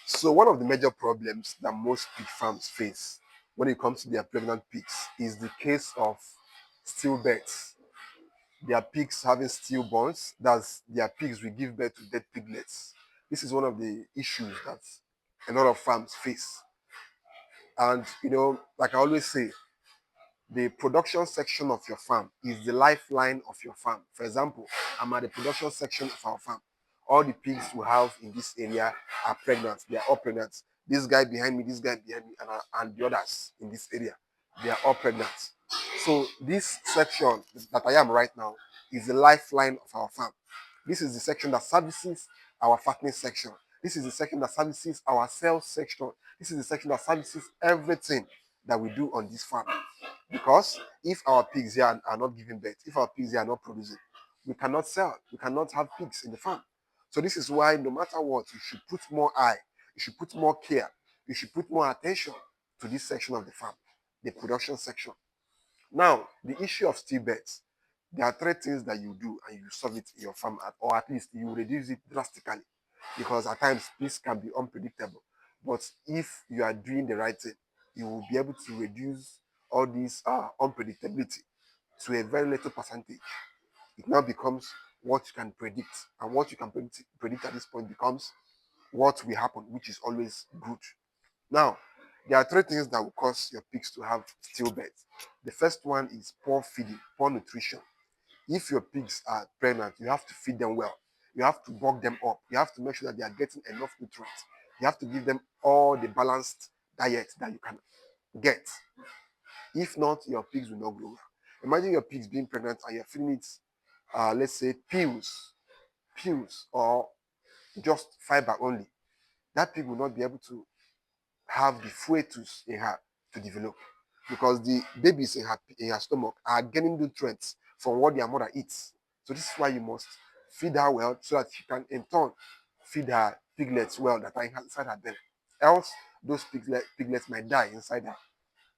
So one of the major problems that most pig farms face when it comes to their pregnant pigs is the case of stillbirths. Their pigs having stillborns, that's their pigs will give birth to dead piglets. This is one of the issues that a lot of farms face. And like I always say, the production section of your farm is the lifeline of your farm. For example, I'm at the production section of our farm. All the pigs we have in this area are pregnant. They are all pregnant. This guy behind me, this guy behind me, and the others in this area, they are all pregnant. So this section that I am right now is the lifeline of our farm. This is the section that services our fattening section. This is the section that services our sales section. This is the section that services everything that we do on this farm. Because if our pigs here are not giving birth, if our pigs here are not producing, we cannot sell. We cannot have pigs in the farm. So this is why no matter what, you should put more eye, you should put more care, you should put more attention to this section of the farm, the production section. Now, the issue of stillbirths, there are three things that you do and you solve it in your farm, or at least you reduce it drastically, because at times this can be unpredictable. But if you are doing the right thing, you will be able to reduce all this unpredictability to a very little percentage. It now becomes what you can predict, and what you can predict at this point becomes what will happen, which is always good. Now, there are three things that will cause your pigs to have stillbirth. The first one is poor feeding, poor nutrition. If your pigs are pregnant, you have to feed them well. You have to bulk them up. You have to make sure that they are getting enough nutrients. You have to give them all the balanced diet that you can get. If not, your pigs will not grow well. Imagine your pigs being pregnant and you're feeding it, let's say, pills, or just fiber only. That pig will not be able to have the fetus in her to develop, because the babies in her stomach are getting nutrients from what their mother eats. So this is why you must feed her well, so that she can in turn feed her piglets well that are inside her belly. Else, those piglets might die inside her,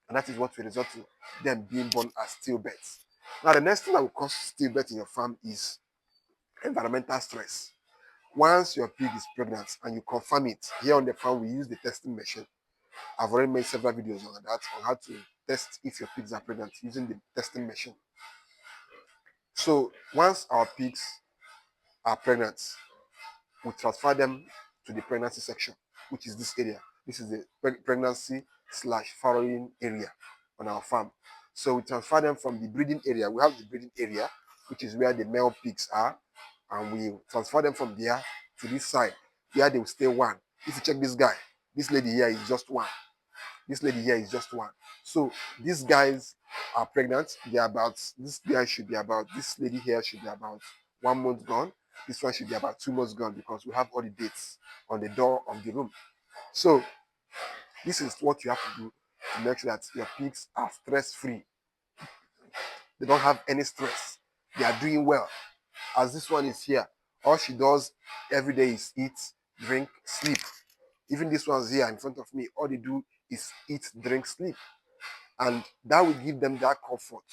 and that is what will result to them being born as stillbirths. Now, the next thing that will cause stillbirth in your farm is environmental stress. Once your pig is pregnant and you confirm it, here on the farm we use the testing machine. I've already made several videos on that, on how to test if your pigs are pregnant using the testing machine. So once our pigs are pregnant, we transfer them to the pregnancy section, which is this area. This is the pregnancy slash farrowing area on our farm. So we transfer them from the breeding area. We have the breeding area, which is where the male pigs are, and we transfer them from there to this side, where they will stay one. If you check this guy, this lady here is just one. This lady here is just one. So these guys are pregnant. This guy should be about, this lady here should be about 1 month gone. This one should be about 2 months gone, because we have all the dates on the door of the room. So this is what you have to do to make sure that your pigs are stress-free. They don't have any stress. They are doing well. As this one is here, all she does every day is eat, drink, sleep. Even this one's here in front of me, all they do is eat, drink, sleep. And that will give them that comfort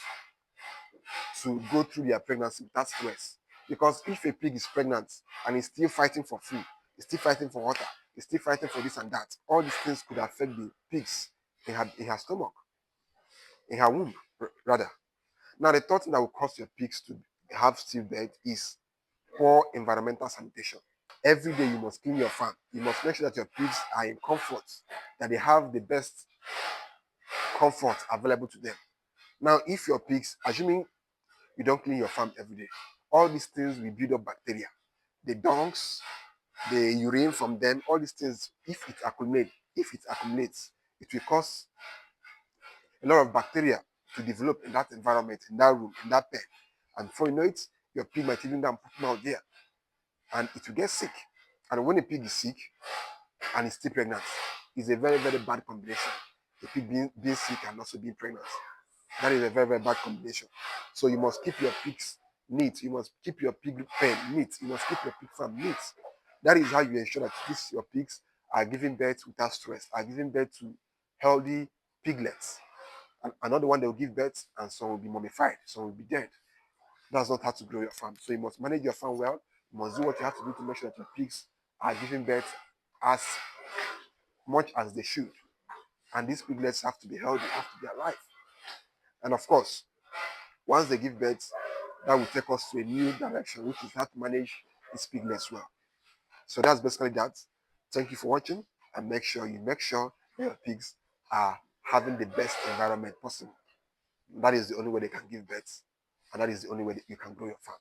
to go through their pregnancy without stress. Because if a pig is pregnant and is still fighting for food, is still fighting for water, is still fighting for this and that, all these things could affect the pigs in her stomach, in her womb, rather. Now, the third thing that will cause your pigs to have stillbirth is poor environmental sanitation. Every day you must clean your farm. You must make sure that your pigs are in comfort, that they have the best comfort available to them. Now, if your pigs, assuming you don't clean your farm every day, all these things will build up bacteria. The dunks, the urine from them, all these things, if it accumulates, it will cause a lot of bacteria to develop in that environment, in that room, in that pen. And before you know it, your pig might even down put them out there, and it will get sick. And when a pig is sick and is still pregnant, it's a very, very bad combination. The pig being sick and also being pregnant. That is a very, very bad combination. So you must keep your pigs neat. You must keep your pig pen neat. You must keep your pig farm neat. That is how you ensure that your pigs are giving birth without stress, are giving birth to healthy piglets. And another one, they will give birth and some will be mummified, some will be dead. That's not how to grow your farm. So you must manage your farm well. You must do what you have to do to make sure that your pigs are giving birth as much as they should. And these piglets have to be healthy, have to be alive. And of course, once they give birth, that will take us to a new direction, which is how to manage these piglets well. So that's basically that. Thank you for watching, and make sure that your pigs are having the best environment possible. That is the only way they can give birth, and that is the only way that you can grow your farm.